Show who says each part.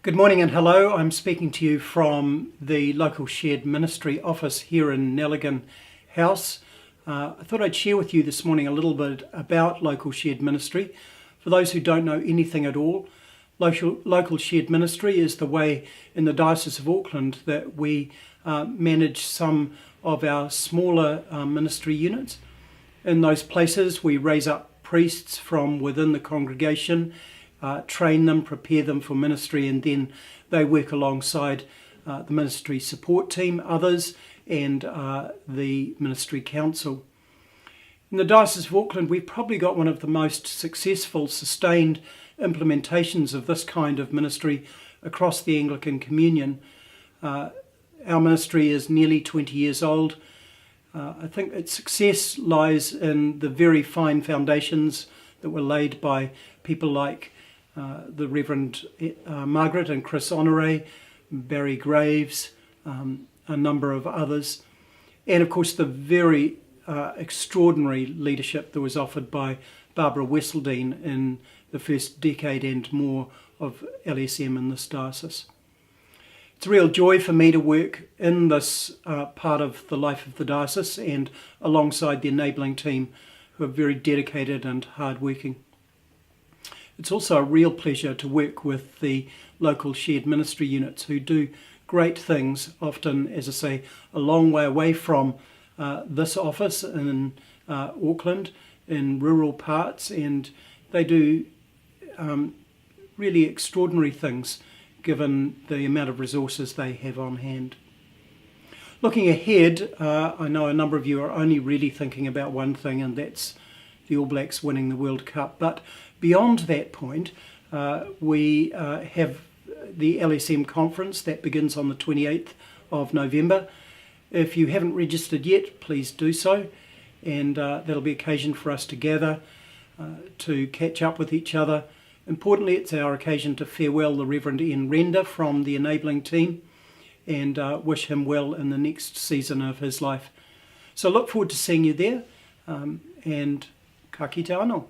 Speaker 1: Good morning and hello. I'm speaking to you from the local shared ministry office here in Nelligan House. I thought I'd share with you this morning a little bit about local shared ministry. For those who don't know anything at all, local shared ministry is the way in the Diocese of Auckland that we manage some of our smaller ministry units. In those places we raise up priests from within the congregation, train them, prepare them for ministry, and then they work alongside the ministry support team, others, and the ministry council. In the Diocese of Auckland, we've probably got one of the most successful, sustained implementations of this kind of ministry across the Anglican Communion. Our ministry is nearly 20 years old. I think its success lies in the very fine foundations that were laid by people like the Reverend Margaret and Chris Honore, Barry Graves, a number of others, and of course the very extraordinary leadership that was offered by Barbara Wesseldine in the first decade and more of LSM in this diocese. It's a real joy for me to work in this part of the life of the diocese and alongside the enabling team who are very dedicated and hard-working. It's also a real pleasure to work with the local shared ministry units who do great things, often, as I say, a long way away from this office in Auckland, in rural parts, and they do really extraordinary things given the amount of resources they have on hand. Looking ahead, I know a number of you are only really thinking about one thing, and that's the All Blacks winning the World Cup. But beyond that point, we have the LSM conference that begins on the 28th of November. If you haven't registered yet, please do so, and that'll be occasion for us to gather, to catch up with each other. Importantly, it's our occasion to farewell the Reverend Ian Render from the enabling team and wish him well in the next season of his life. So look forward to seeing you there, and ka kite anō.